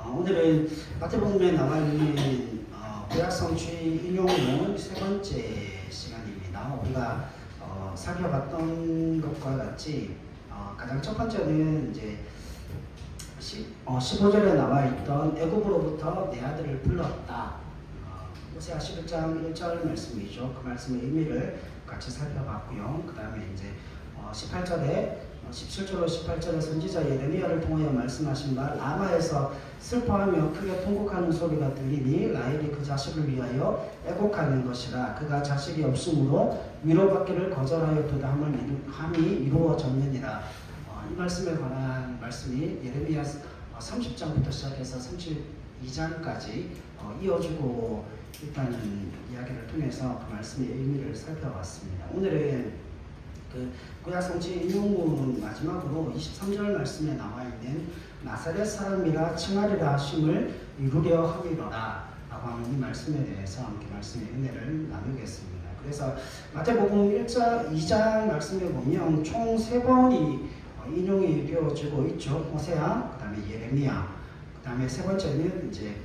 오늘은 마태복음에 나와 있는 구약 성취 인용문 세 번째 시간입니다. 우리가 살펴봤던 것과 같이 가장 첫 번째는 이제 15절에 나와 있던 애굽으로부터 내 아들을 불렀다. 호세아 11장 1절 말씀이죠. 그 말씀의 의미를 같이 살펴봤고요. 그 다음에 이제 18절에 17절로 18절에 선지자 예레미야를 통하여 말씀하신 바 라마에서 슬퍼하며 크게 통곡하는 소리가 들리니 라헬이 그 자식을 위하여 애곡하는 것이라. 그가 자식이 없으므로 위로받기를 거절하였도다 함이 이루어졌느니라. 이 말씀에 관한 말씀이 예레미야 30장부터 시작해서 32장까지 이어주고 있다는 이야기를 통해서 그 말씀의 의미를 살펴봤습니다. 오늘은 그 구약 성취 인용문 마지막으로 23절 말씀에 나와 있는 나사렛 사람이라 칭하리라 하심을 이루려 함이로라 라고 하는 이 말씀에 대해서 함께 말씀의 은혜를 나누겠습니다. 그래서 마태복음 1장 2장 말씀에 보면 총 3번이 인용이 되어지고 있죠. 호세아, 그 다음에 예레미야, 그 다음에 세 번째는 이제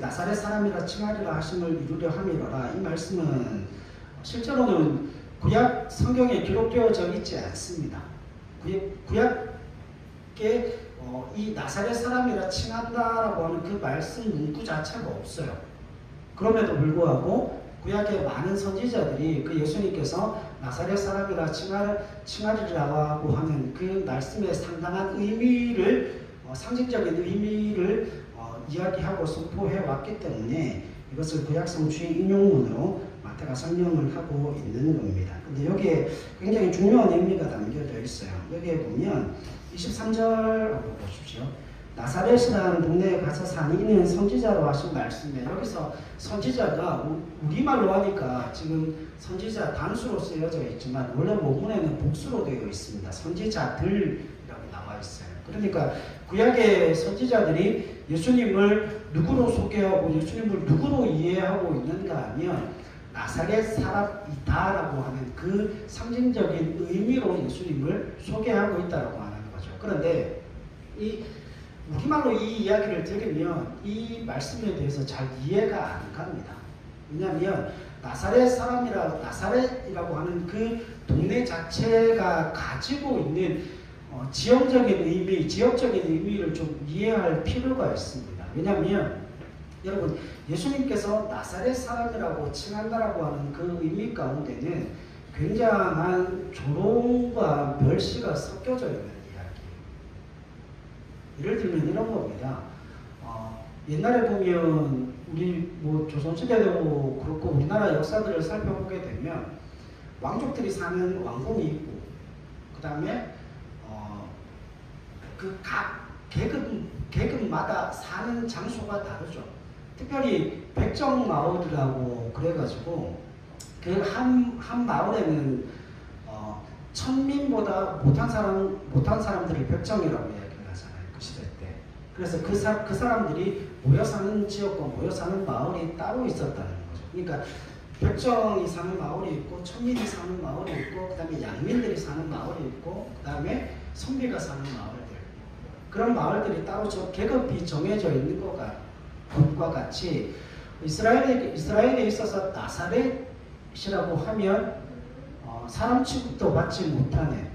나사렛 사람이라 칭하리라 하심을 이루려 함이로라. 이 말씀은 실제로는 구약 성경에 기록되어져 있지 않습니다. 구약에 이 나사렛 사람이라 칭한다라고 하는 그 말씀 문구 자체가 없어요. 그럼에도 불구하고 구약의 많은 선지자들이 그 예수님께서 나사렛 사람이라 칭하리라고 하는 그 말씀의 상당한 의미를 상징적인 의미를 이야기하고 선포해 왔기 때문에 이것을 구약 성취 인용문으로 마태가 설명을 하고 있는 겁니다. 근데 여기에 굉장히 중요한 의미가 담겨져 있어요. 여기에 보면 23절 보십시오. 나사렛이라는 동네에 가서 사는 이는 선지자로 하신 말씀에, 여기서 선지자가 우리말로 하니까 지금 선지자 단수로 쓰여져 있지만 원래 원문에는 복수로 되어 있습니다. 선지자들이라고 나와 있어요. 그러니까 구약의 선지자들이 예수님을 누구로 소개하고 예수님을 누구로 이해하고 있는가 하면 나사렛 사람이다라고 하는 그 상징적인 의미로 예수님을 소개하고 있다라고 하는 거죠. 그런데 우리말로 이 이야기를 들으면 이 말씀에 대해서 잘 이해가 안 갑니다. 왜냐하면 나사렛이라고 하는 그 동네 자체가 가지고 있는 지역적인 의미를 좀 이해할 필요가 있습니다. 왜냐하면 여러분, 예수님께서 나사렛 사람이라고 칭한다라고 하는 그 의미 가운데는 굉장한 조롱과 멸시가 섞여져 있는 이야기예요. 예를 들면 이런 겁니다. 옛날에 보면 우리 조선시대도 그렇고 우리나라 역사들을 살펴보게 되면 왕족들이 사는 왕궁이 있고, 그 다음에 그 각 계급마다 사는 장소가 다르죠. 특별히 백정마을이라고 그래가지고 그 한 마을에는 천민보다 못한 사람들을 백정이라고 이야기를 하잖아요. 그 시대 때. 그래서 그 사람들이 모여 사는 지역과 모여 사는 마을이 따로 있었다는 거죠. 그러니까 백정이 사는 마을이 있고, 천민이 사는 마을이 있고, 그 다음에 양민들이 사는 마을이 있고, 그 다음에 선비가 사는 마을들. 그런 마을들이 따로 계급이 정해져 있는 것과 같이 이스라엘에 있어서 나사렛이라고 하면 사람 취급도 받지 못하는,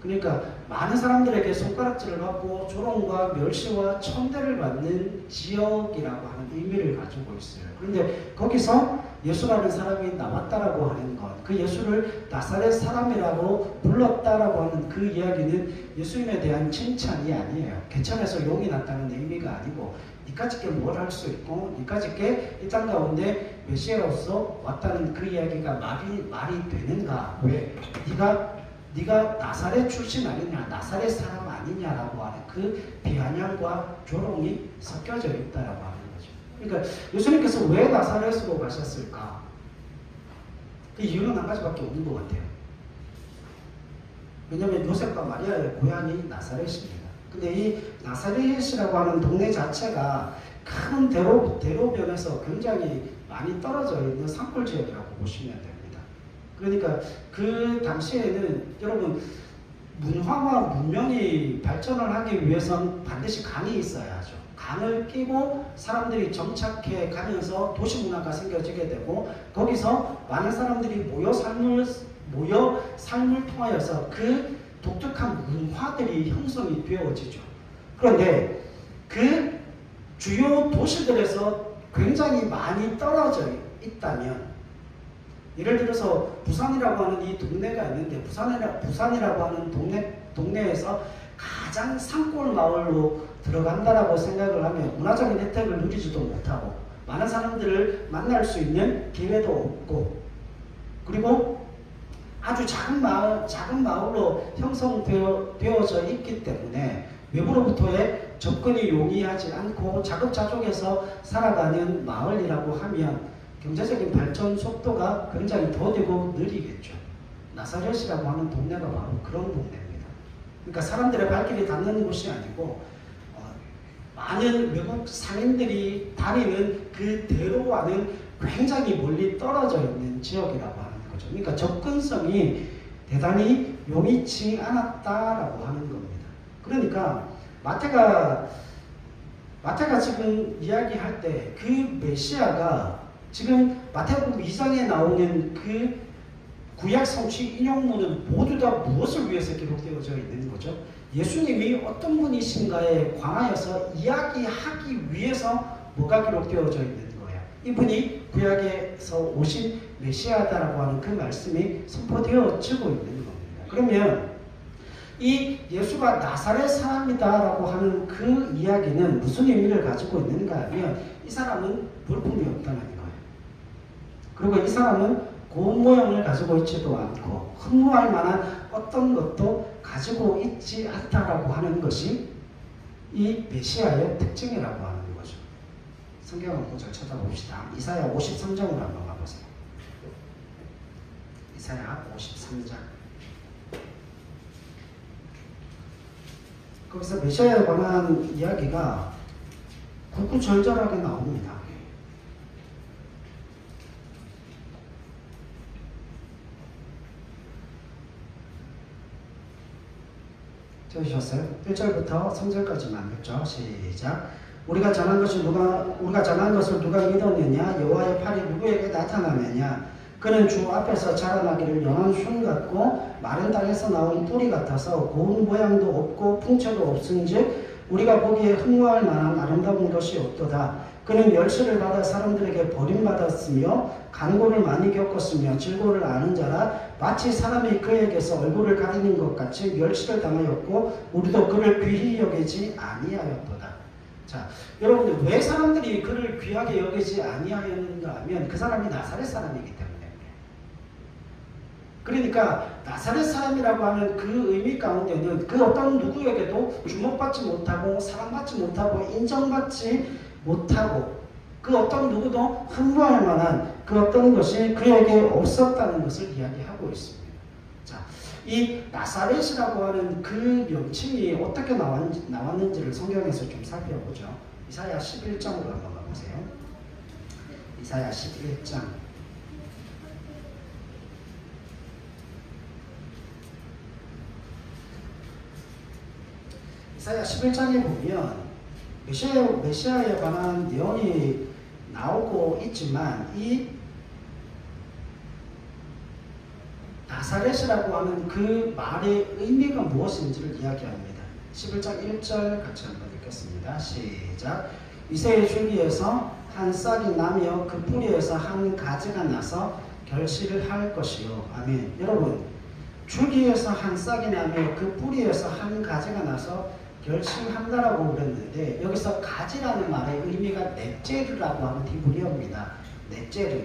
그러니까 많은 사람들에게 손가락질을 받고 조롱과 멸시와 천대를 받는 지역이라고 하는 의미를 가지고 있어요. 그런데 거기서 예수라는 사람이 나왔다라고 하는 것, 그 예수를 나사렛 사람이라고 불렀다라고 하는 그 이야기는 예수님에 대한 칭찬이 아니에요. 개천에서 용이 났다는 의미가 아니고, 니까짓게 뭘 할 수 있고, 니까짓게 이 땅 가운데 메시아로서 왔다는 그 이야기가 말이 되는가? 왜? 네가 나사렛 출신 아니냐, 나사렛 사람 아니냐라고 하는 그 비아냥과 조롱이 섞여져 있다라고 하는 거죠. 그러니까 예수님께서 왜 나사렛으로 가셨을까? 그 이유는 한 가지밖에 없는 것 같아요. 왜냐하면 요셉과 마리아의 고향이 나사렛입니다. 근데 이 나사렛이라고 하는 동네 자체가 큰 대로변에서 굉장히 많이 떨어져 있는 산골 지역이라고 보시면 됩니다. 그러니까 그 당시에는 여러분 문화와 문명이 발전을 하기 위해선 반드시 강이 있어야 하죠. 강을 끼고 사람들이 정착해 가면서 도시 문화가 생겨지게 되고 거기서 많은 사람들이 모여 삶을 통하여서 그 독특한 문화들이 형성이 되어지죠. 그런데 그 주요 도시들에서 굉장히 많이 떨어져 있다면, 예를 들어서 부산이라고 하는 이 동네가 있는데 부산이라고 하는 동네에서 가장 산골 마을로 들어간다라고 생각을 하면 문화적인 혜택을 누리지도 못하고 많은 사람들을 만날 수 있는 기회도 없고, 그리고 아주 작은 마을로 형성되어져 있기 때문에 외부로부터의 접근이 용이하지 않고 자급자족해서 살아가는 마을이라고 하면 경제적인 발전 속도가 굉장히 더디고 느리겠죠. 나사렛이라고 하는 동네가 바로 그런 동네입니다. 그러니까 사람들의 발길이 닿는 곳이 아니고 많은 외국 상인들이 다니는 그 대로와는 굉장히 멀리 떨어져 있는 지역이라고 하는 거죠. 그러니까 접근성이 대단히 용이치 않았다라고 하는 겁니다. 그러니까 마태가 지금 이야기할 때 그 메시아가 지금 마태복음 2장에 나오는 그 구약 성취 인용문은 모두 다 무엇을 위해서 기록되어져 있는 거죠? 예수님이 어떤 분이신가에 관하여서 이야기하기 위해서 뭐가 기록되어져 있는 거예요? 이분이 구약에서 오신 메시아다라고 하는 그 말씀이 선포되어지고 있는 겁니다. 그러면 이 예수가 나사렛 사람이다라고 하는 그 이야기는 무슨 의미를 가지고 있는가 하면 이 사람은 볼품이 없다는 거예요. 그리고 이 사람은 고운 모양을 가지고 있지도 않고 흠모할 만한 어떤 것도 가지고 있지 않다라고 하는 것이 이 메시아의 특징이라고 하는 거죠. 성경 한 구절 찾아봅시다. 이사야 53장으로 한번 가보세요. 이사야 53장. 거기서 메시아에 관한 이야기가 구구절절하게 나옵니다. 들으셨어요? 1절부터 3절까지만 읽죠. 시작. 우리가 전한 것을 누가 믿었느냐? 여호와의 팔이 누구에게 나타나느냐? 그는 주 앞에서 자라나기를 연한 순 같고 마른 땅에서 나온 뿌리 같아서 고운 모양도 없고 풍채도 없은즉 우리가 보기에 흠모할 만한 아름다운 것이 없도다. 그는 멸시를 받아 사람들에게 버림받았으며 간고를 많이 겪었으며 질고를 아는 자라 마치 사람이 그에게서 얼굴을 가리는 것 같이 멸시를 당하였고 우리도 그를 귀히 여기지 아니하였도다. 자, 여러분들 왜 사람들이 그를 귀하게 여기지 아니하였는가 하면 그 사람이 나사렛 사람이기 때문에 그러니까 나사렛 사람이라고 하는 그 의미 가운데는 그 어떤 누구에게도 주목받지 못하고 사랑받지 못하고 인정받지 못하고 그 어떤 누구도 흠모할 만한 그 어떤 것이 그에게 없었다는 것을 이야기하고 있습니다. 자, 이 나사렛이라고 하는 그 명칭이 어떻게 나왔는지를 성경에서 좀 살펴보죠. 이사야 11장으로 한번 가보세요. 이사야 11장. 이사야 11장에 보면 메시아에 관한 내용이 나오고 있지만 이 나사렛이라고 하는 그 말의 의미가 무엇인지를 이야기합니다. 11장 1절 같이 한번 읽겠습니다. 시작. 이새의 줄기에서 한 싹이 나며 그 뿌리에서 한 가지가 나서 결실을 할 것이요. 아멘. 여러분, 줄기에서 한 싹이 나며 그 뿌리에서 한 가지가 나서 결실한다라고 그랬는데 여기서 가지라는 말의 의미가 넷제르라고 하는 히브리어입니다. 넷제르.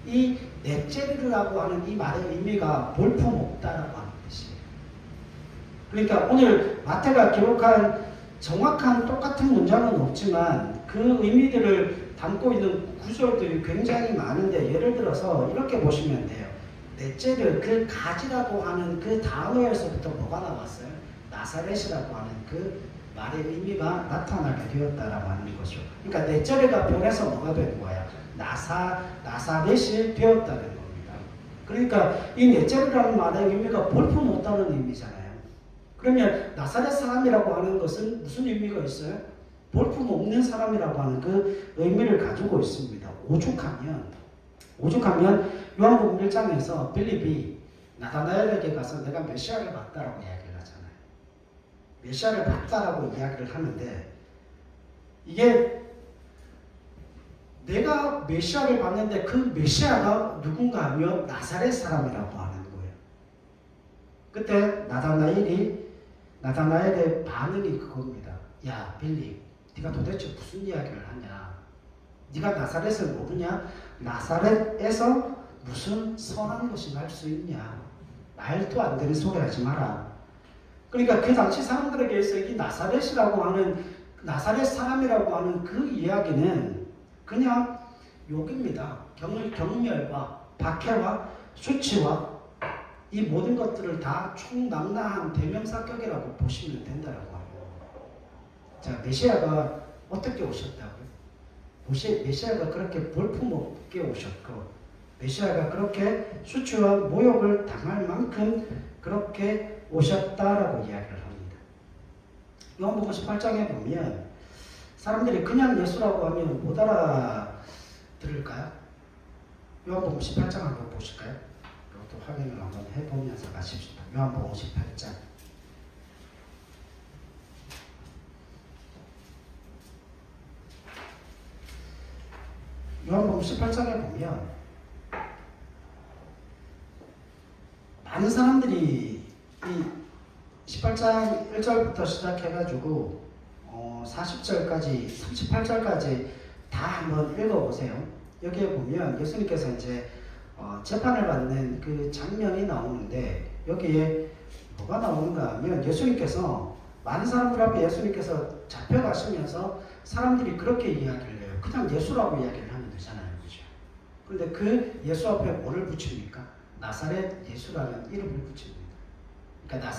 이 넷제르라고 하는 이 말의 의미가 볼품없다라고 하는 뜻이에요. 그러니까 오늘 마태가 기록한 정확한 똑같은 문장은 없지만 그 의미들을 담고 있는 구절들이 굉장히 많은데 예를 들어서 이렇게 보시면 돼요. 넷제르, 그 가지라고 하는 그 단어에서부터 뭐가 나왔어요? 나사렛이라고 하는 그 말의 의미가 나타나게 되었다라고 하는 것이죠. 그러니까 넷제르가 변해서 뭐가 된 거야? 나사렛이 되었다는 겁니다. 그러니까 이 넷제르라는 말의 의미가 볼품없다는 의미잖아요. 그러면 나사렛 사람이라고 하는 것은 무슨 의미가 있어요? 볼품 없는 사람이라고 하는 그 의미를 가지고 있습니다. 오죽하면 요한복음 1장에서 빌립이 나다나엘에게 가서 내가 메시아를 봤다라고 이야기를 하잖아요. 메시아를 봤다라고 이야기를 하는데 이게 내가 메시아를 봤는데 그 메시아가 누군가 하면 나사렛 사람이라고 하는 거예요. 그때 나다나엘의 반응이 그겁니다. 야 빌립, 네가 도대체 무슨 이야기를 하냐? 네가 나사렛을 모르냐? 나사렛에서 무슨 선한 것이 날 수 있냐? 말도 안 되는 소리 하지 마라. 그러니까 그 당시 사람들에게서 이 나사렛이라고 하는 나사렛 사람이라고 하는 그 이야기는 그냥 욕입니다. 경멸과 박해와 수치와 이 모든 것들을 다 총망라한 대명사격이라고 보시면 된다라고 하고. 자, 메시아가 어떻게 오셨다고요? 메시아가 그렇게 볼품없게 오셨고, 메시아가 그렇게 수치와 모욕을 당할 만큼 그렇게 오셨다라고 이야기를 합니다. 요한복음 18장에 보면 사람들이 그냥 예수라고 하면 못 알아들을까요? 요한복음 18장 한번 보실까요? 이것도 확인을 한번 해보면서 가십시다. 요한복음 18장. 요한복음 18장에 보면 많은 사람들이 이 18장 1절부터 시작해가지고 40절까지 38절까지 다 한번 읽어보세요. 여기에 보면 예수님께서 이제 재판을 받는 그 장면이 나오는데 여기에 뭐가 나오는가 하면 예수님께서 많은 사람들 앞에 예수님께서 잡혀가시면서 사람들이 그렇게 이야기를 해요. 그냥 예수라고 이야기를 하면 되잖아요. 그죠? 그런데 그 예수 앞에 뭐를 붙입니까? 나사렛 예수라는 이름을 붙입니다. 그러니까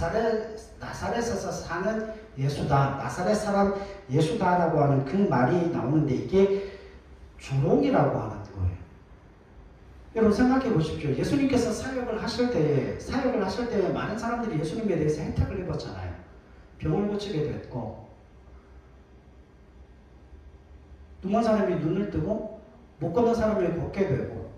나사렛에서 사는 예수다, 나사렛 사람 예수다라고 하는 그 말이 나오는데 이게 조롱이라고 하는 거예요. 여러분 생각해 보십시오. 예수님께서 사역을 하실 때에 많은 사람들이 예수님에 대해서 혜택을 입었잖아요. 병을 고치게 됐고, 눈먼 사람이 눈을 뜨고 못 걷는 사람이 걷게 되고,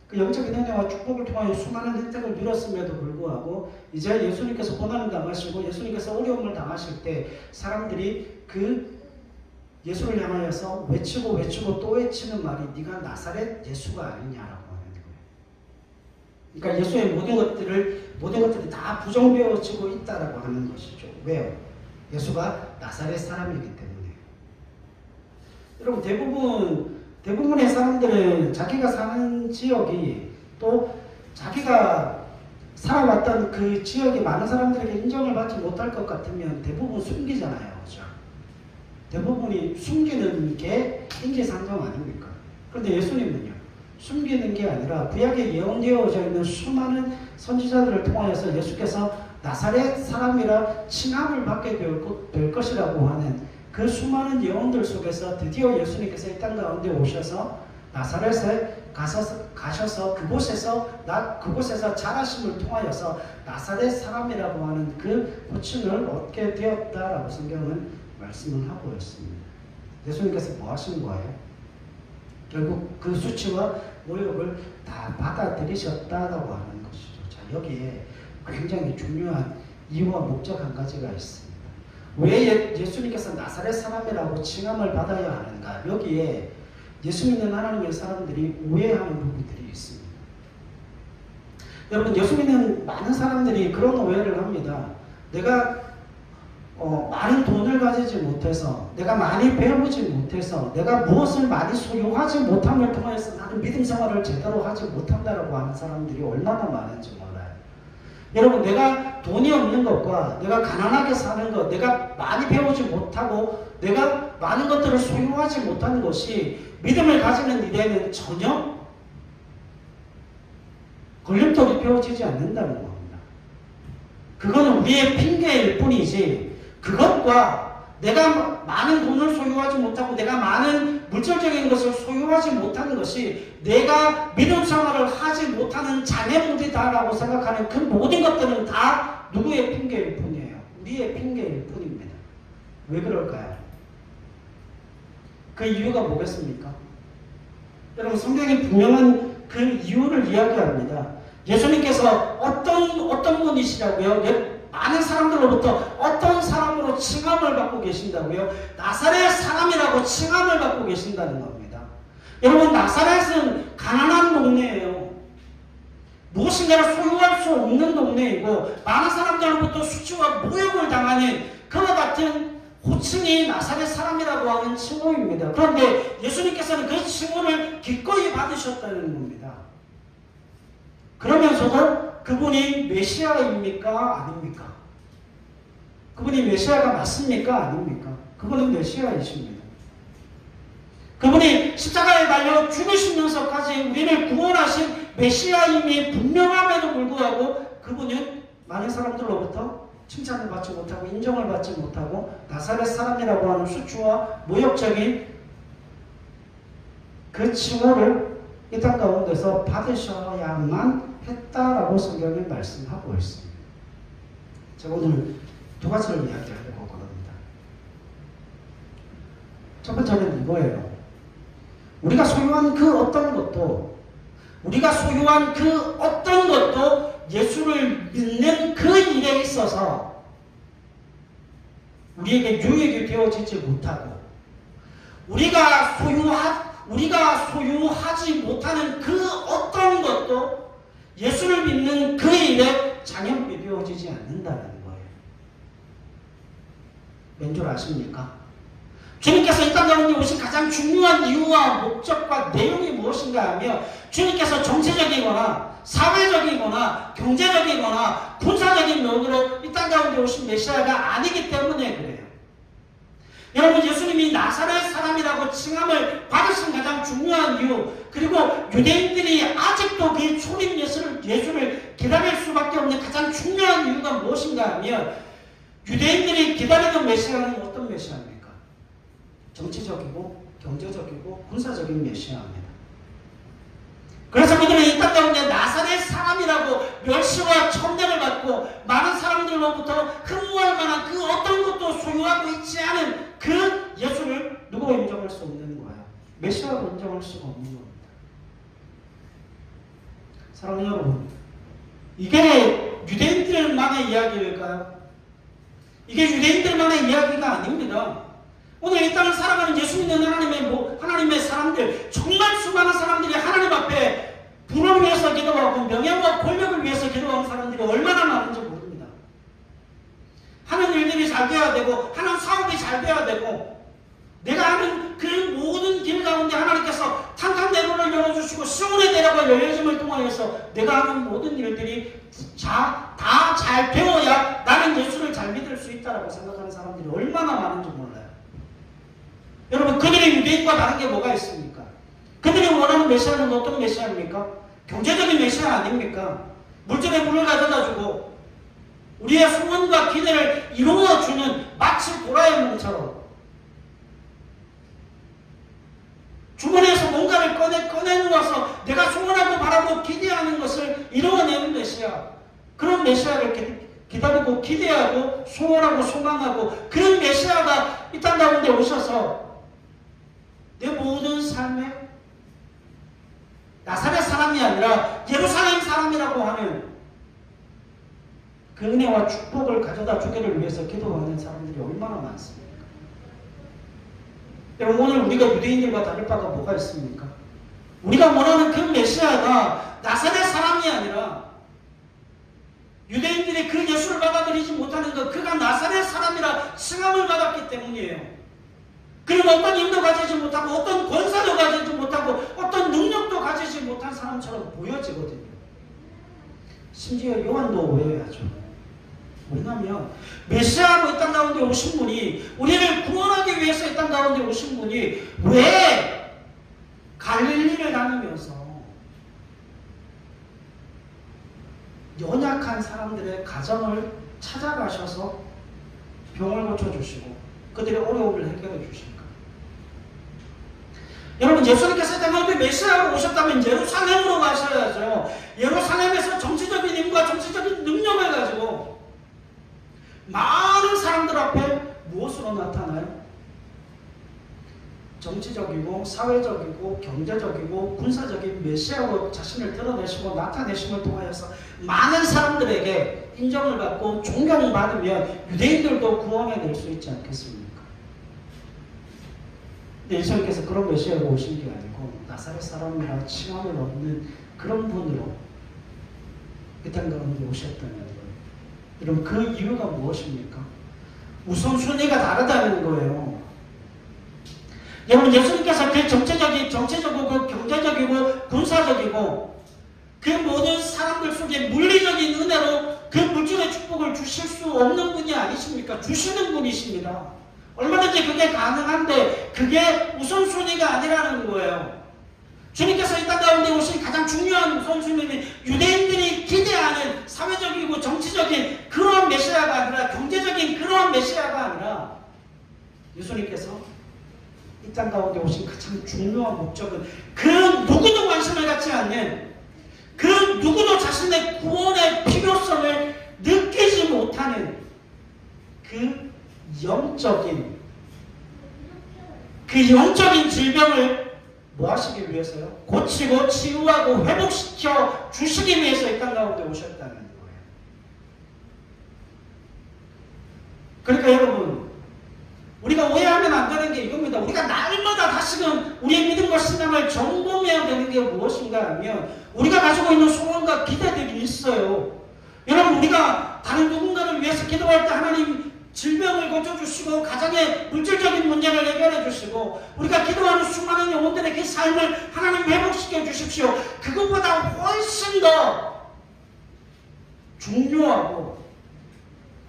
그 영적인 은혜와 축복을 통하여 수많은 혜택을 누렸음에도 불구하고 이제 예수님께서 고난을 당하시고 예수님께서 어려움을 당하실 때 사람들이 그 예수를 향하여서 외치고 또 외치는 말이 네가 나사렛 예수가 아니냐라고 하는 거예요. 그러니까 예수의 모든 것들이 다 부정되어지고 있다라고 하는 것이죠. 왜요? 예수가 나사렛 사람이기 때문에. 여러분 대부분의 사람들은 자기가 사는 지역이 또 자기가 살아왔던 그 지역이 많은 사람들에게 인정을 받지 못할 것 같으면 대부분 숨기잖아요. 그렇죠? 대부분이 숨기는 게 인지상정 아닙니까? 그런데 예수님은요. 숨기는 게 아니라 구약에 예언되어져 있는 수많은 선지자들을 통하여서 예수께서 나사렛 사람이라 칭함을 받게 될 것이라고 하는 그 수많은 예언들 속에서 드디어 예수님께서 이 땅 가운데 오셔서 나사렛에 가셔서 그곳에서 자라심을 통하여서 나사렛 사람이라고 하는 그 호칭을 얻게 되었다라고 성경은 말씀을 하고 있습니다. 예수님께서 뭐 하신 거예요? 결국 그 수치와 모욕을 다 받아들이셨다라고 하는 것이죠. 자, 여기에 굉장히 중요한 이유와 목적 한 가지가 있습니다. 왜 예수님께서 나사렛 사람이라고 칭함을 받아야 하는가? 여기에 예수 믿는 하나님의 사람들이 오해하는 부분들이 있습니다. 여러분, 예수 믿는 많은 사람들이 그런 오해를 합니다. 내가 많은 돈을 가지지 못해서, 내가 많이 배우지 못해서, 내가 무엇을 많이 소유하지 못함을 통해서 나는 믿음 생활을 제대로 하지 못한다라고 하는 사람들이 얼마나 많은지 몰라요. 여러분, 내가 돈이 없는 것과 내가 가난하게 사는 것, 내가 많이 배우지 못하고 내가 많은 것들을 소유하지 못하는 것이 믿음을 가지는 일에는 전혀 걸림돌이 펴지지 않는다는 겁니다. 그거는 우리의 핑계일 뿐이지 그것과 내가 많은 돈을 소유하지 못하고 내가 많은 물질적인 것을 소유하지 못하는 것이 내가 믿음 생활을 하지 못하는 장애물이다라고 생각하는 그 모든 것들은 다 누구의 핑계일 뿐이에요. 우리의 핑계일 뿐입니다. 왜 그럴까요? 그 이유가 뭐겠습니까? 여러분, 성경이 분명한 그 이유를 이야기합니다. 예수님께서 어떤 분이시라고요? 많은 사람들로부터 어떤 사람으로 칭함을 받고 계신다고요? 나사렛 사람이라고 칭함을 받고 계신다는 겁니다. 여러분, 나사렛은 가난한 동네예요. 무엇인가를 소유할 수 없는 동네이고 많은 사람들로부터 수치와 모욕을 당하는 그와 같은 호칭이 나사렛 사람이라고 하는 칭호입니다. 그런데 예수님께서는 그 칭호를 기꺼이 받으셨다는 겁니다. 그러면서도 그분이 메시아입니까? 아닙니까? 그분이 메시아가 맞습니까? 아닙니까? 그분은 메시아이십니다. 그분이 십자가에 달려 죽으시면서까지 우리를 구원하신 메시아임이 분명함에도 불구하고 그분은 많은 사람들로부터 칭찬을 받지 못하고 인정을 받지 못하고 나사렛 사람이라고 하는 수치와 모욕적인 그 칭호를 이 땅 가운데서 받으셔야만 했다라고 성경이 말씀하고 있습니다. 제가 오늘 두 가지를 이야기하려고 합니다. 첫 번째는 이거예요. 우리가 소유한 그 어떤 것도 예수를 믿는 그 일에 있어서 우리에게 유익이 되어지지 못하고 우리가 소유하지 못하는 그 어떤 것도 예수를 믿는 그 일에 장염이 되어지지 않는다는 거예요. 왠 줄 아십니까? 주님께서 이 땅 가운데 오신 가장 중요한 이유와 목적과 내용이 무엇인가 하며 주님께서 정치적이거나 사회적이거나 경제적이거나 군사적인 면으로 이 땅 가운데 오신 메시아가 아니기 때문에 그래요. 여러분, 예수님이 나사렛 사람이라고 칭함을 받으신 가장 중요한 이유, 그리고 유대인들이 아직도 그 초림 예수를 기다릴 수밖에 없는 가장 중요한 이유가 무엇인가 하면 유대인들이 기다리던 메시아는 어떤 메시아입니까? 정치적이고 경제적이고 군사적인 메시아입니다. 그래서 그들은 이 땅 가운데 나사렛 사람이라고 멸시와 천대를 받고 많은 사람들로부터 흠모할 만한 그 어떤 것도 소유하고 있지 않은 그 예수를 누구도 인정할 수 없는 거예요. 메시아로 인정할 수가 없는 겁니다. 사랑하는 여러분, 이게 유대인들만의 이야기일까요? 이게 유대인들만의 이야기가 아닙니다. 오늘 이 땅을 살아가는 예수 믿는 하나님의 사람들, 정말 수많은 사람들이 하나님 앞에 부를 위해서 기도하고 명예와 권력을 위해서 기도하는 사람들이 얼마나 많은지 모릅니다. 하는 일들이 잘 돼야 되고 하는 사업이 잘 돼야 되고 내가 하는 그 모든 길 가운데 하나님께서 탄탄대로를 열어주시고 시온의 대로가 열려짐을 통하여서 내가 하는 모든 일들이 다 잘 되어야 나는 예수를 잘 믿을 수 있다고 생각하는 사람들이 얼마나 많은지 몰라요. 여러분, 그들의 유대인과 다른 게 뭐가 있습니까? 그들이 원하는 메시아는 어떤 메시아입니까? 경제적인 메시아 아닙니까? 물질의 물을 가져다주고 우리의 소원과 기대를 이루어주는 마치 도라에몽처럼 주머니에서 뭔가를 꺼내놓아서 내가 소원하고 바라고 기대하는 것을 이루어내는 메시아, 그런 메시아를 기다리고 기대하고 소원하고 소망하고 그런 메시아가 이 땅 가운데 오셔서 내 모든 삶에 나사렛 사람이 아니라 예루살렘 사람이라고 하는 그 은혜와 축복을 가져다 주기를 위해서 기도하는 사람들이 얼마나 많습니까? 여러분, 오늘 우리가 유대인들과 다를 바가 뭐가 있습니까? 우리가 원하는 그 메시아가 나사렛 사람이 아니라 유대인들이 그 예수를 받아들이지 못하는 것, 그가 나사렛 사람이라 칭함을 받았기 때문이에요. 그리고 어떤 힘도 가지지 못하고 어떤 권세도 가지지 못하고 어떤 능력도 가지지 못한 사람처럼 보여지거든요. 심지어 요한도 오해하죠. 왜냐하면 메시아로 이 땅 가운데 오신 분이, 우리를 구원하기 위해서 이 땅 가운데 오신 분이 왜 갈릴리를 다니면서 연약한 사람들의 가정을 찾아가셔서 병을 고쳐주시고 그들의 어려움을 해결해 주실 거예요. 여러분, 예수님께서 당연히 메시아로 오셨다면 예루살렘으로 가셔야죠. 예루살렘에서 정치적인 힘과 정치적인 능력을 가지고 많은 사람들 앞에 무엇으로 나타나요? 정치적이고 사회적이고 경제적이고 군사적인 메시아로 자신을 드러내시고 나타내심을 통하여서 많은 사람들에게 인정을 받고 존경을 받으면 유대인들도 구원에 낼 수 있지 않겠습니까? 근데 예수님께서 그런 메시아로 오신 게 아니고 나사렛 사람이라 칭함을 얻는 그런 분으로 이 땅 가운데 오셨다는 거예요. 여러분, 그 이유가 무엇입니까? 우선순위가 다르다는 거예요. 여러분, 예수님께서 그 정치적이고 그 경제적이고 군사적이고 그 모든 사람들 속에 물리적인 은혜로 그 물질의 축복을 주실 수 없는 분이 아니십니까? 주시는 분이십니다. 얼마든지 그게 가능한데 그게 우선순위가 아니라는 거예요. 주님께서 이 땅 가운데 오신 가장 중요한 우선순위는 유대인들이 기대하는 사회적이고 정치적인 그러한 메시아가 아니라 경제적인 그러한 메시아가 아니라 예수님께서 이 땅 가운데 오신 가장 중요한 목적은 그 누구도 관심을 갖지 않는 그 누구도 자신의 구원의 필요성을 느끼지 못하는 그 영적인 질병을 뭐 하시기 위해서요? 고치고 치유하고 회복시켜 주시기 위해서 이 땅 가운데 오셨다는 거예요. 그러니까 여러분, 우리가 오해하면 안 되는 게 이겁니다. 우리가 날마다 다시금 우리의 믿음과 신앙을 점검해야 되는 게 무엇인가 하면 우리가 가지고 있는 소원과 기대들이 있어요. 여러분, 우리가 다른 누군가를 위해서 기도할 때 하나님 질병을 고쳐주시고 가정의 물질적인 문제를 해결해 주시고 우리가 기도하는 수많은 영혼들의 그 삶을 하나님 회복시켜 주십시오. 그것보다 훨씬 더 중요하고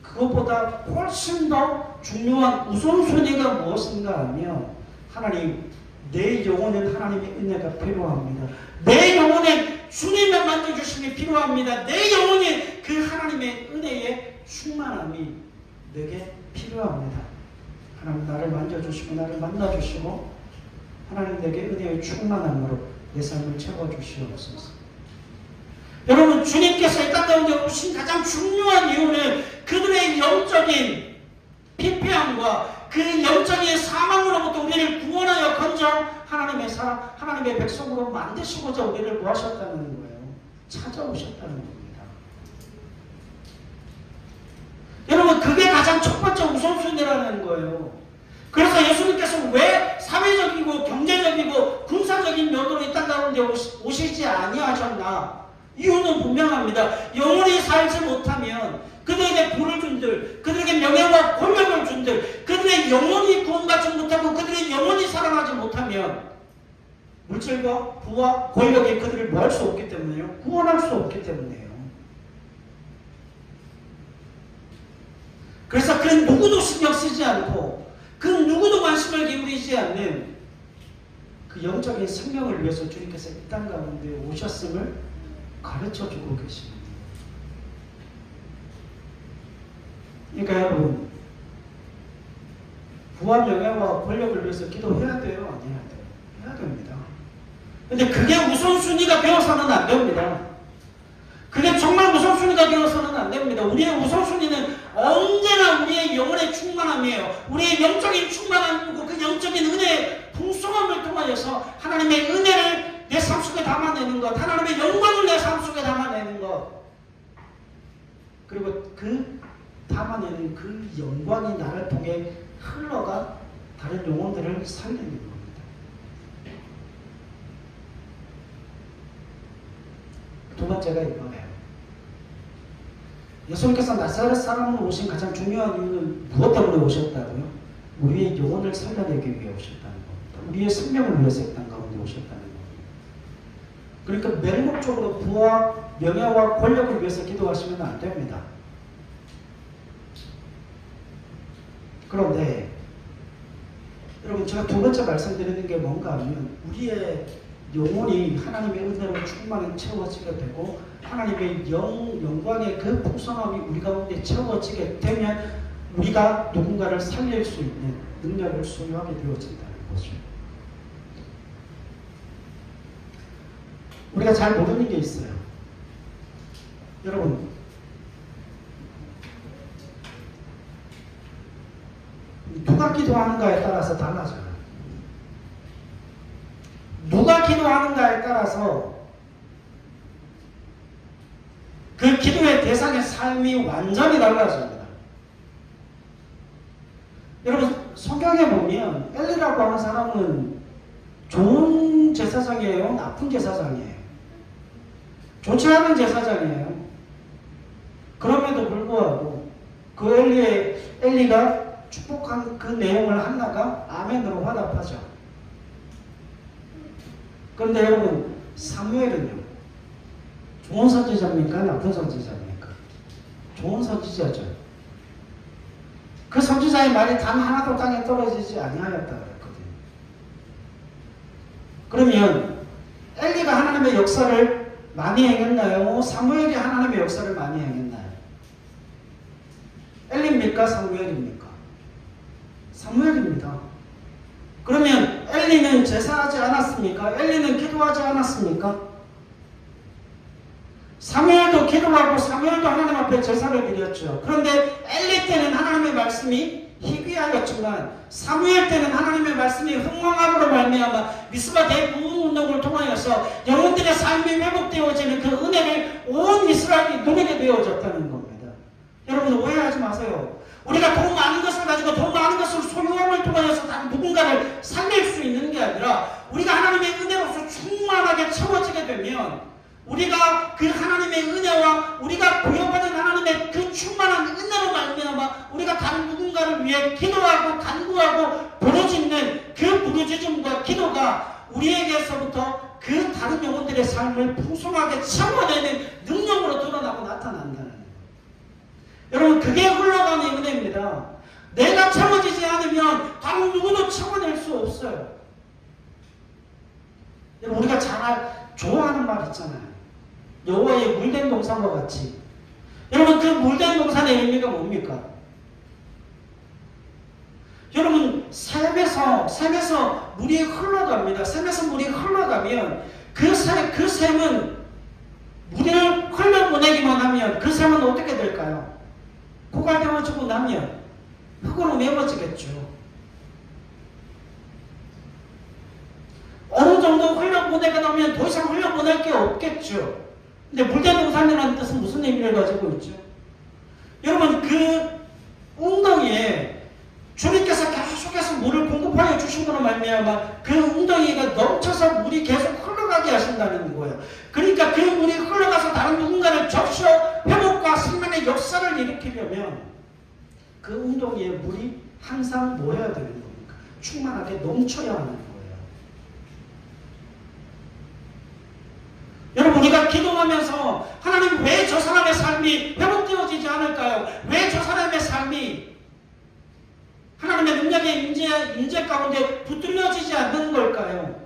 그것보다 훨씬 더 중요한 우선순위가 무엇인가 하면 하나님, 내 영혼은 하나님의 은혜가 필요합니다. 내 영혼은 주님의 만져주심이 필요합니다. 내 영혼이 그 하나님의 은혜의 충만함이 내게 필요합니다. 하나님, 나를 만져주시고 나를 만나주시고 하나님, 내게 은혜의 충만함으로 내 삶을 채워주시옵소서. 여러분, 주님께서 이 땅 가운데 오신 가장 중요한 이유는 그들의 영적인 피폐함과 그 영적인 사망으로부터 우리를 구원하여 건져 하나님의 사람, 하나님의 백성으로 만드시고자 우리를 구하셨다는 거예요. 찾아오셨다는 겁니다. 여러분, 그게 가장 첫 번째 우선순위라는 거예요. 그래서 예수님께서 왜 사회적이고 경제적이고 군사적인 면으로 이 땅 가운데 오시지 아니하셨나? 이유는 분명합니다. 영원히 살지 못하면 그들에게 부를 준들, 그들에게 명예와 권력을 준들, 그들의 영혼이 구원받지 못하고 그들의 영혼이 살아나지 못하면 물질과 부와 권력이 그들을 뭐 할 수 없기 때문에요? 구원할 수 없기 때문에요. 그래서 그 누구도 신경 쓰지 않고 그 누구도 관심을 기울이지 않는 그 영적인 생명을 위해서 주님께서 이 땅 가운데 오셨음을 가르쳐주고 계십니다. 그러니까 여러분, 부와 명예와 권력을 위해서 기도해야 돼요? 안 해야 돼요? 해야 됩니다. 근데 그게 우선순위가 되어서는 안 됩니다. 그게 정말 우선순위가 되어서는 안 됩니다. 우리의 우선순위는 언제나 우리의 영혼의 충만함이에요. 우리의 영적인 충만함이고 그 영적인 은혜의 풍성함을 통하여서 하나님의 은혜를 내 삶 속에 담아내는 것, 하나님의 영광을 내 삶 속에 담아내는 것, 그리고 그 담아내는 그 영광이 나를 통해 흘러가 다른 영혼들을 살리는 겁니다. 두 번째가 이거예요. 예수님께서 나사렛 사람으로 오신 가장 중요한 이유는 무엇 때문에 오셨다고요? 우리의 영혼을 살려내기 위해 오셨다는 겁니다. 우리의 생명을 위해서 이 땅 가운데 오셨다는 겁니다. 그러니까 맹목적으로 부와 명예와 권력을 위해서 기도하시면 안 됩니다. 그런데 여러분, 제가 두 번째 말씀드리는 게 뭔가 하면 우리의 영혼이 하나님의 은혜로 충만히 채워지게 되고 하나님의 영광의 그 풍성함이 우리 가운데 채워지게 되면 우리가 누군가를 살릴 수 있는 능력을 소유하게 되어진다는 거죠. 우리가 잘 모르는 게 있어요. 여러분, 누가 기도하는가에 따라서 달라져요. 누가 기도하는가에 따라서 그 기도의 대상의 삶이 완전히 달라집니다. 여러분, 성경에 보면 엘리라고 하는 사람은 좋은 제사장이에요? 나쁜 제사장이에요? 좋지 않은 제사장이에요. 그럼에도 불구하고 그 엘리가 축복한 그 내용을 한나가 아멘으로 화답하죠. 그런데 여러분, 사무엘은요, 좋은 선지자입니까? 나쁜 선지자입니까? 좋은 선지자죠. 그 선지자의 말이 단 하나도 땅에 떨어지지 아니하였다 그랬거든요. 그러면 엘리가 하나님의 역사를 많이 행했나요? 사무엘이 하나님의 역사를 많이 행했나요? 엘리입니까? 사무엘입니까? 사무엘입니다. 그러면 엘리는 제사하지 않았습니까? 엘리는 기도하지 않았습니까? 사무엘도 기도하고 사무엘도 하나님 앞에 제사를 드렸죠. 그런데 엘리 때는 하나님의 말씀이 희귀하였지만 사무엘 때는 하나님의 말씀이 흥왕함으로 말미암아 미스바 대부흥 운동을 통하여서 영혼들의 삶이 회복되어지는 그 은혜를 온 이스라엘이 누리게 되어졌다는 겁니다. 여러분, 오해하지 마세요. 우리가 돈 많은 것을 가지고 돈 많은 것을 소유함을 통하여서 다른 누군가를 살릴 수 있는 게 아니라 우리가 하나님의 은혜로서 충만하게 채워지게 되면 우리가 그 하나님의 은혜와 우리가 부여받은 하나님의 그 충만한 은혜로 말미암아 우리가 다른 누군가를 위해 기도하고 간구하고 부르짖는 그 부르짖음과 기도가 우리에게서부터 그 다른 영혼들의 삶을 풍성하게 채워내는 능력으로 드러나고 나타난다는 거예요. 여러분, 그게 흘러가는 은혜입니다. 내가 채워지지 않으면 다른 누구도 채워낼 수 없어요. 여러분, 우리가 잘 좋아하는 말 있잖아요. 여호와의 물된 동산과 같이. 여러분, 그 물된 동산의 의미가 뭡니까? 여러분, 샘에서 물이 흘러갑니다. 샘에서 물이 흘러가면 그 샘은 물을 흘려보내기만 하면 그 샘은 어떻게 될까요? 고갈되어지고 나면 흙으로 메워지겠죠. 어느 정도 흘려보내고 나면 더 이상 흘려보낼 게 없겠죠. 근데 물된 동산이라는 뜻은 무슨 의미를 가지고 있죠? 여러분, 그 웅덩이에 주님께서 계속해서 물을 공급하여 주신 거로 말미암아 그 웅덩이가 넘쳐서 물이 계속 흘러가게 하신다는 거예요. 그러니까 그 물이 흘러가서 다른 누군가를 적셔 회복과 생명의 역사를 일으키려면 그 웅덩이에 물이 항상 모여야 되는 겁니까? 충만하게 넘쳐야 하는 거예요. 여러분, 우리가 기도하면서 하나님, 왜 저 사람의 삶이 회복되어지지 않을까요? 왜 저 사람의 삶이 하나님의 능력의 임재 가운데 붙들려지지 않는 걸까요?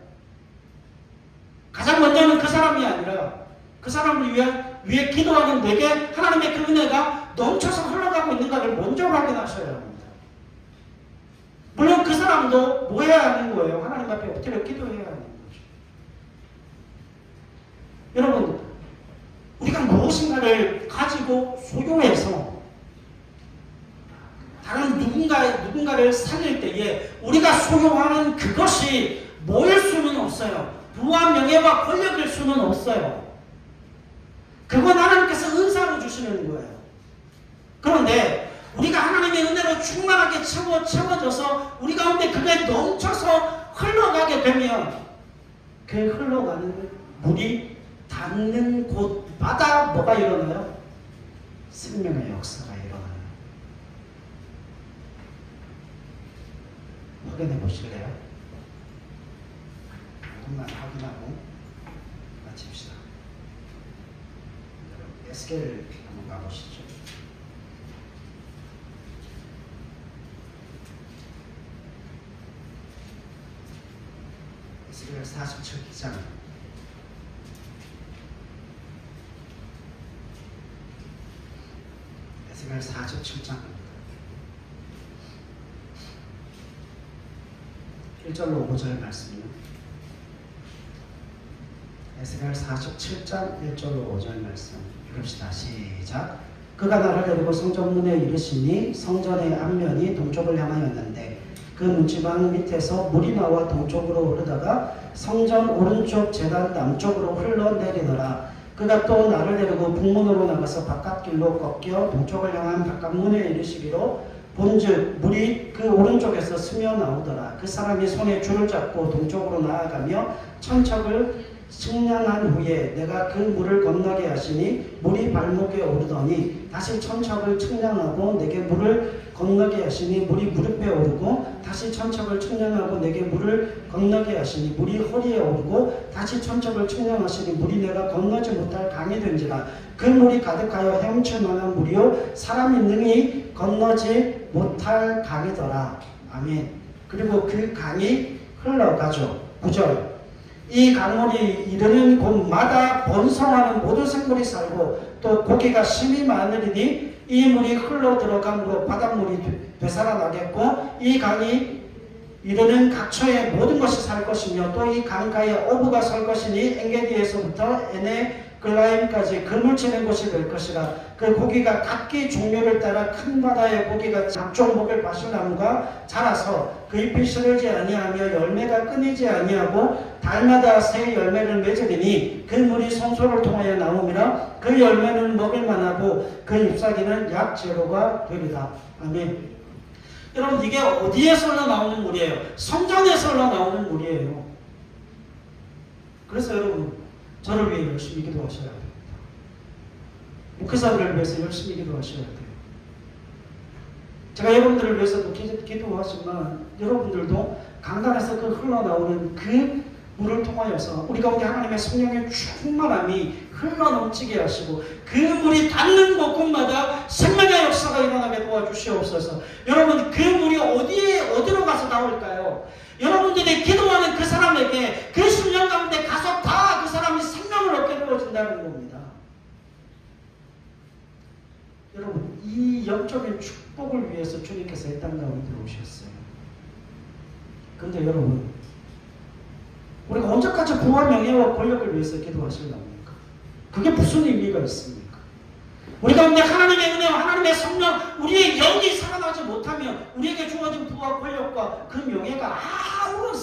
가장 먼저는 그 사람이 아니라 그 사람을 위해 기도하는 내게 하나님의 그 은혜가 넘쳐서 흘러가고 있는가를 먼저 확인하셔야 합니다. 물론 그 사람도 뭐 해야 하는 거예요? 하나님 앞에 엎드려 기도해야 하는 거죠. 여러분, 우리가 무엇인가를 가지고 소유해서 다른 누군가를 살릴 때에 우리가 소유하는 그것이 모일 수는 없어요. 부와 명예와 권력일 수는 없어요. 그건 하나님께서 은사로 주시는 거예요. 그런데 우리가 하나님의 은혜로 충만하게 채워져서 우리 가운데 그게 넘쳐서 흘러가게 되면 그 흘러가는 물이 닿는 곳마다 뭐가 일어나요? 생명의 역사가 일어나요. 확인해 보실래요? 조금만 확인하고 마칩시다. 에스겔 한번 가보시죠. 에스겔 47장 에스겔 47장입니다. 1절로 5절 말씀이요. 에스겔 47장 1절로 5절 말씀 읽읍시다. 시작. 그가 나를 데리고 성전 문에 이르시니 성전의 앞면이 동쪽을 향하였는데 그 문지방 밑에서 물이 나와 동쪽으로 흐르다가 성전 오른쪽 제단 남쪽으로 흘러내리더라. 그가 또 나를 데리고 북문으로 나가서 바깥길로 꺾여 동쪽을 향한 바깥문에 이르시기로 본즉 물이 그 오른쪽에서 스며 나오더라. 그 사람이 손에 줄을 잡고 동쪽으로 나아가며 천척을 측량한 후에 내가 그 물을 건너게 하시니 물이 발목에 오르더니 다시 천척을 측량하고 내게 물을 건너게 하시니 물이 무릎에 오르고 다시 천척을 측량하고 내게 물을 건너게 하시니 물이 허리에 오르고 다시 천척을 측량하시니 물이 내가 건너지 못할 강이 된지라. 그 물이 가득하여 헤엄칠 만한 물이요 사람이 능히 건너지 못할 강이더라. 아멘. 그리고 그 강이 흘러가죠. 9절. 이 강물이 이르는 곳마다 번성하는 모든 생물이 살고 또 고기가 심히 많으리니 이 물이 흘러 들어감으로 바닷물이 되살아나겠고 이 강이 이르는 각처의 모든 것이 살 것이며 또 이 강가에 어부가 설 것이니 엔게디에서부터 에네글라임까지 그물치는 곳이 될 것이라. 그 고기가 각기 종류를 따라 큰 바다의 고기가 각종 목을 바실나무가 자라서 그 잎이 시들지 아니하며 열매가 끊이지 아니하고 달마다 새 열매를 맺으리니 그 물이 성소를 통하여 나오미라. 그 열매는 먹을 만하고 그 잎사귀는 약재료가 되리라. 아멘. 여러분 이게 어디에서 흘러나오는 물이에요? 성전에서 흘러나오는 물이에요. 그래서 여러분 저를 위해 열심히 기도하셔야 됩니다. 목회자들을 위해서 열심히 기도하셔야 돼요. 제가 여러분들을 위해서도 기도하지만 여러분들도 강단에서 그 흘러나오는 그 물을 통하여서 우리 가운데 하나님의 성령의 충만함이 흘러넘치게 하시고 그 물이 닿는 곳곳마다 생명의 역사가 일어나게 도와주시옵소서. 여러분 그 물이 어디로 가서 나올까요? 여러분들이 기도하는 그 사람에게 그 심령 가운데 가서 다 그 사람이 생명을 얻게 되어진다는 겁니다. 여러분 이 영적인 축복을 위해서 주님께서 이 땅 가운데 오셨어요. 그런데 여러분 우리가 언제까지 부와 명예와 권력을 위해서 기도하실랍니까? 그게 무슨 의미가 있습니까? 우리 가운데 하나님의 은혜와 하나님의 성령 우리의 영이 살아나지 못하면 우리에게 주어진 부와 권력과 그 명예가 아무런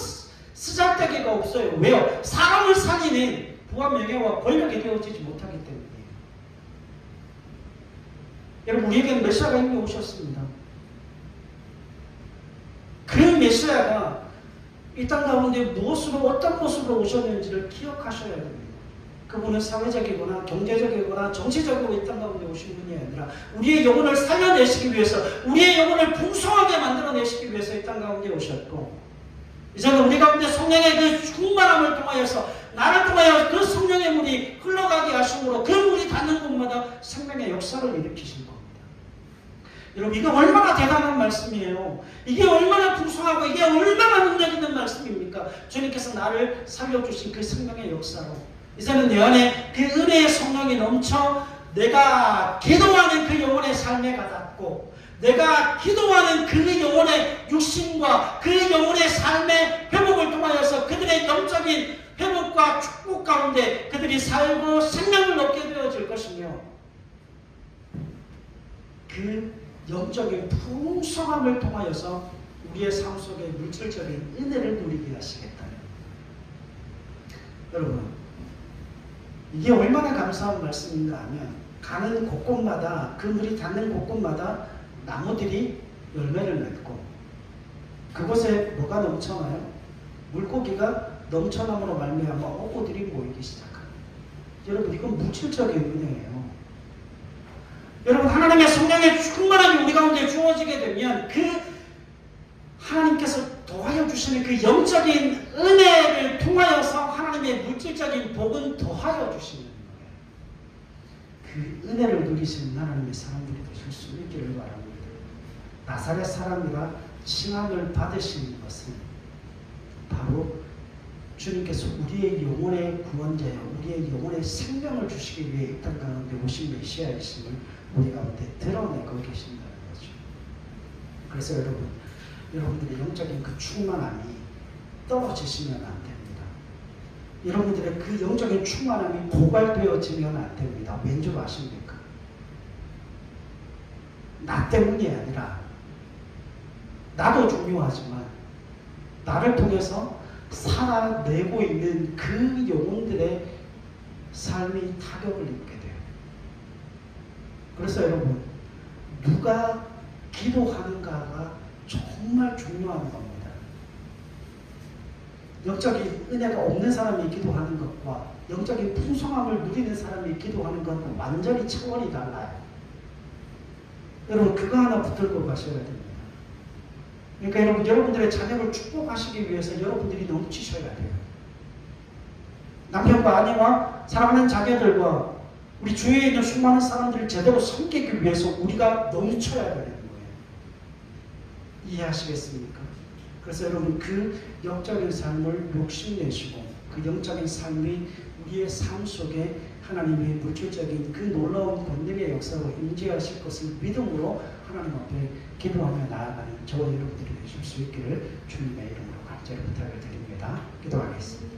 쓰잘데기가 없어요. 왜요? 사람을 살리는 부와 명예와 권력이 되어지지 못하기 때문이에요. 여러분 우리에게는 메시아가 이미 오셨습니다. 그 메시아가 이 땅 가운데 무엇으로 어떤 모습으로 오셨는지를 기억하셔야 됩니다. 그분은 사회적이거나 경제적이거나 정치적으로 이 땅 가운데 오신 분이 아니라 우리의 영혼을 살려내시기 위해서 우리의 영혼을 풍성하게 만들어내시기 위해서 이 땅 가운데 오셨고 이제는 우리 가운데 성령의 그 충만함을 통하여서 나를 통하여 그 성령의 물이 흘러가게 하심으로 그 물이 닿는 곳마다 생명의 역사를 일으키신 겁니다. 여러분 이게 얼마나 대단한 말씀이에요. 이게 얼마나 풍성하고 이게 얼마나 능력 있는 말씀입니까? 주님께서 나를 살려주신 그 생명의 역사로 이제는 내 안에 그 은혜의 성령이 넘쳐 내가 기도하는 그 영혼의 삶에 가닿고 내가 기도하는 그 영혼의 육신과 그 영혼의 삶의 회복을 통하여서 그들의 영적인 회복과 축복 가운데 그들이 살고 생명을 얻게 되어질 것이며 그 영적인 풍성함을 통하여서 우리의 삶 속에 물질적인 은혜를 누리게 하시겠다는 여러분 이게 얼마나 감사한 말씀인가 하면 가는 곳곳마다 그 물이 닿는 곳곳마다 나무들이 열매를 맺고 그곳에 뭐가 넘쳐나요? 물고기가 넘쳐남으로 말미암아 어고들이 모이기 시작합니다. 여러분 이건 물질적인 은혜예요. 여러분 하나님의 성령의 충만함이 우리 가운데 주어지게 되면 그 하나님께서 더하여 주시는 그 영적인 은혜를 통하여서 하나님의 물질적인 복은 더하여 주시는 거예요. 그 은혜를 누리시는 하나님의 사람들이 되실 수 있기를 바랍니다. 나사렛 사람이라 칭함을 받으시는 것은 바로 주님께서 우리의 영혼의 구원자여 우리의 영혼의 생명을 주시기 위해 이 땅 가운데 오신 메시아이심을 우리 가운데 드러내고 계신다는 거죠. 그래서 여러분들의 영적인 그 충만함이 떨어지시면 안 됩니다. 여러분들의 그 영적인 충만함이 고갈되어지면 안 됩니다. 왠 줄 아십니까? 나 때문이 아니라 나도 중요하지만 나를 통해서 살아내고 있는 그 영혼들의 삶이 타격을 입게 돼요. 그래서 여러분, 누가 기도하는가가 정말 중요한 겁니다. 영적인 은혜가 없는 사람이 기도하는 것과 영적인 풍성함을 누리는 사람이 기도하는 것은 완전히 차원이 달라요. 여러분, 그거 하나 붙들고 가셔야 됩니다. 그러니까 여러분, 여러분들의 자녀를 축복하시기 위해서 여러분들이 넘치셔야 돼요. 남편과 아내와 사랑하는 자녀들과 우리 주위에 있는 수많은 사람들을 제대로 섬기기 위해서 우리가 넘쳐야 되는 거예요. 이해하시겠습니까? 그래서 여러분, 그 영적인 삶을 욕심내시고 그 영적인 삶이 우리의 삶 속에 하나님의 물질적인 그 놀라운 권능의 역사로 임재하실 것을 믿음으로 하나님 앞에 기도하며 나아가는 저와 여러분들이 되실 수 있기를 주님의 이름으로 간절히 부탁을 드립니다. 기도하겠습니다.